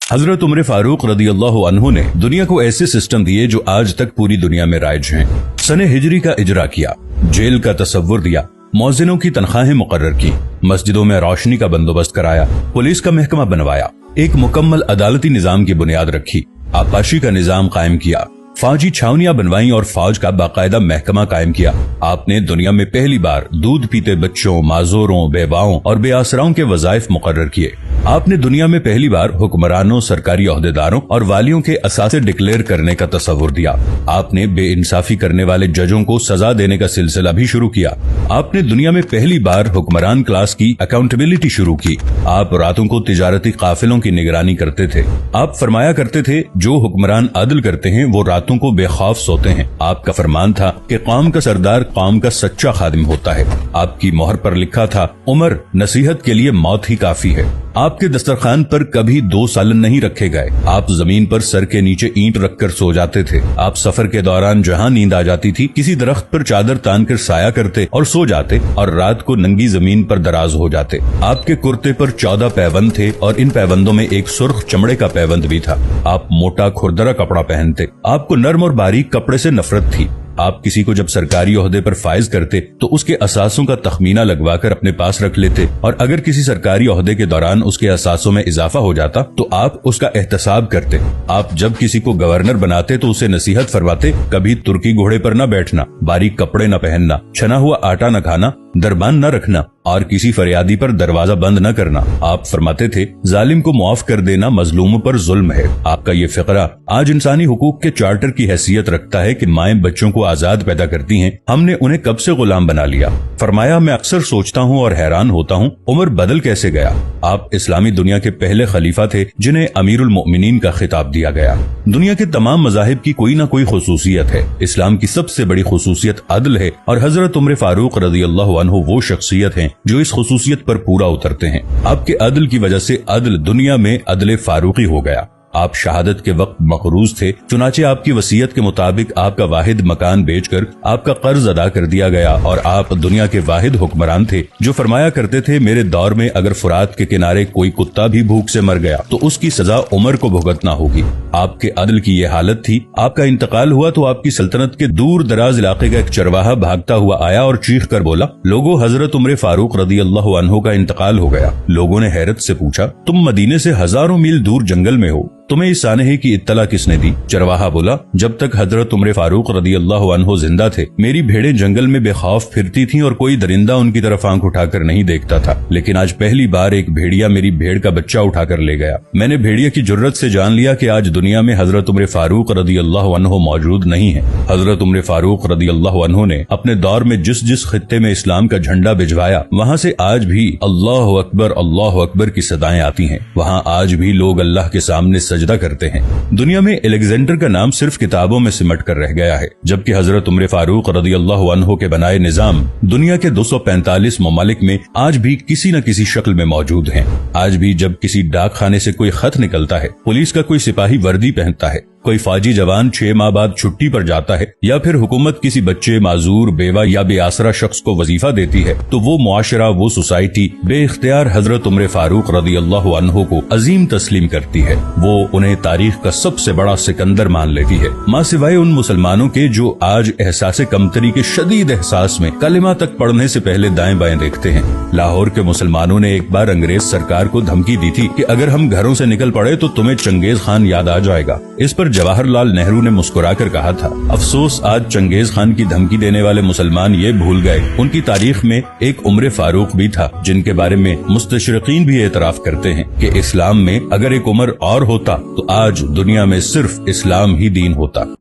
हजरत उमर फारूक रदियल्लाहु अन्हु ने दुनिया को ऐसे सिस्टम दिए जो आज तक पूरी दुनिया में राइज हैं। सने हिजरी का इजरा किया, जेल का तसव्वुर दिया, मौजिनों की तनख्वाहें मुकर्रर की, मस्जिदों में रोशनी का बंदोबस्त कराया, पुलिस का महकमा बनवाया, एक मुकम्मल अदालती निजाम की बुनियाद रखी, आबपाशी का निजाम कायम किया, फौजी छावनियां बनवाई और फौज का बाकायदा महकमा कायम किया। आपने दुनिया में पहली बार दूध पीते बच्चों, माजूरों, बेवाओं और बेआसराओं के वज़ाइफ मुकर्रर किए। आपने दुनिया में पहली बार हुक्मरानों, सरकारी ओहदेदारों और वालियों के असासे डिक्लेयर करने का तसव्वुर दिया। आपने बेइंसाफी करने वाले जजों को सजा देने का सिलसिला भी शुरू किया। आपने दुनिया में पहली बार हुक्मरान क्लास की अकाउंटेबिलिटी शुरू की। आप रातों को तिजारती काफिलों की निगरानी करते थे। आप फरमाया करते थे, जो हुक्मरान अदल करते हैं वो रातों को बेखौफ सोते हैं। आपका फरमान था कि कौम का सरदार कौम का सच्चा खादिम होता है। आपकी मोहर पर लिखा था, उमर नसीहत के लिए मौत ही काफी है। आपके दस्तरखान पर कभी 2 सालन नहीं रखे गए। आप जमीन पर सर के नीचे ईंट रखकर सो जाते थे। आप सफर के दौरान जहां नींद आ जाती थी, किसी दरख्त पर चादर तान कर साया करते और सो जाते और रात को नंगी जमीन पर दराज हो जाते। आपके कुर्ते पर 14 पैबंद थे और इन पैबंदों में एक सुर्ख चमड़े का पैबंद भी था। आप मोटा खुरदरा कपड़ा पहनते। आपको नर्म और बारीक कपड़े से नफरत थी। आप किसी को जब सरकारी ओहदे पर फाइज करते तो उसके असासों का तखमीना लगवाकर अपने पास रख लेते और अगर किसी सरकारी ओहदे के दौरान उसके असासों में इजाफा हो जाता तो आप उसका एहतसाब करते। आप जब किसी को गवर्नर बनाते तो उसे नसीहत फरमाते, कभी तुर्की घोड़े पर न बैठना, बारीक कपड़े न पहनना, छना हुआ आटा न खाना, दरबान न रखना और किसी फरियादी पर दरवाजा बंद न करना। आप फरमाते थे, जालिम को मुआफ कर देना मजलूमों पर जुल्म है। आपका ये फिक्रा आज इंसानी हुकूक के चार्टर की हैसियत रखता है कि माएं बच्चों को आजाद पैदा करती हैं, हमने उन्हें कब से गुलाम बना लिया। फरमाया, मैं अक्सर सोचता हूँ और हैरान होता हूँ, उमर बदल कैसे गया। आप इस्लामी दुनिया के पहले खलीफा थे जिन्हें अमीरुल मोमिनीन का खिताब दिया गया। दुनिया के तमाम मज़ाहिब की कोई न कोई खुसूसियत है। इस्लाम की सबसे बड़ी खुसूसियत अदल है और हजरत उमर फारूक रदियल्लाहु अन्हु वो शख्सियत हैं जो इस खुसूसियत पर पूरा उतरते हैं। आपके अदल की वजह से अदल दुनिया में अदले फारूकी हो गया। आप शहादत के वक्त मकरूज थे, चुनाचे आपकी वसीयत के मुताबिक आपका वाहिद मकान बेचकर आपका कर्ज अदा कर दिया गया और आप दुनिया के वाहिद हुक्मरान थे जो फरमाया करते थे, मेरे दौर में अगर फुरात के किनारे कोई कुत्ता भी भूख से मर गया तो उसकी सजा उमर को भुगतना होगी। आपके अदल की ये हालत थी। आपका इंतकाल हुआ तो आपकी सल्तनत के दूर दराज इलाके का एक चरवाहा भागता हुआ आया और चीख कर बोला, लोगों, हजरत उमर फारूक रदियल्लाहु अन्हु का इंतकाल हो गया। लोगों ने हैरत से पूछा, तुम मदीने से हजारों मील दूर जंगल में हो, तुम्हें इस सानहे की इत्तला किसने दी। चरवाहा बोला, जब तक हजरत उमर फारूक रदियल्लाहु अन्हु जिंदा थे मेरी भेड़ें जंगल में बेखौफ फिरती थीं और कोई दरिंदा उनकी तरफ आंख उठाकर नहीं देखता था, लेकिन आज पहली बार एक भेड़िया मेरी भेड़ का बच्चा उठाकर ले गया। मैंने भेड़िया की जुर्रत से जान लिया कि आज दुनिया में हजरत उमर फारूक रदियल्लाहु अन्हु मौजूद नहीं है। हजरत उमर फारूक रदियल्लाहु अन्हु ने अपने दौर में जिस जिस खित्ते में इस्लाम का झंडा भिजवाया वहाँ से आज भी अल्लाह अकबर की सदाएं आती हैं। वहाँ आज भी लोग अल्लाह के सामने सजदा करते हैं। दुनिया में अलेक्जेंडर का नाम सिर्फ किताबों में सिमट कर रह गया है, जबकि हजरत उमर फारूक रदियल्लाहु अन्हु के बनाए निजाम दुनिया के 245 ममालिक में आज भी किसी न किसी शक्ल में मौजूद हैं। आज भी जब किसी डाक खाने से कोई खत निकलता है, पुलिस का कोई सिपाही वर्दी पहनता है, कोई फौजी जवान 6 माह बाद छुट्टी पर जाता है या फिर हुकूमत किसी बच्चे, माजूर, बेवा या बेआसरा शख्स को वजीफा देती है तो वो मुआशरा, वो सोसाइटी बेइख्तियार हजरत उमर फारूक रदियल्लाहु अन्हु को अजीम तस्लीम करती है। वो उन्हें तारीख का सबसे बड़ा सिकंदर मान लेती है, मां सिवाय उन मुसलमानों के जो आज एहसास कमतरी के शदीद एहसास में कलिमा तक पढ़ने से पहले दाएं बाएं देखते हैं। लाहौर के मुसलमानों ने एक बार अंग्रेज सरकार को धमकी दी थी कि अगर हम घरों से निकल पड़े तो तुम्हें चंगेज खान याद आ जाएगा। इस पर जवाहरलाल नेहरू ने मुस्कुराकर कहा था, अफसोस आज चंगेज खान की धमकी देने वाले मुसलमान ये भूल गए उनकी तारीख में एक उमर फारूक भी था, जिनके बारे में मुस्तशरिकीन भी एतराफ करते हैं कि इस्लाम में अगर एक उमर और होता तो आज दुनिया में सिर्फ इस्लाम ही दीन होता।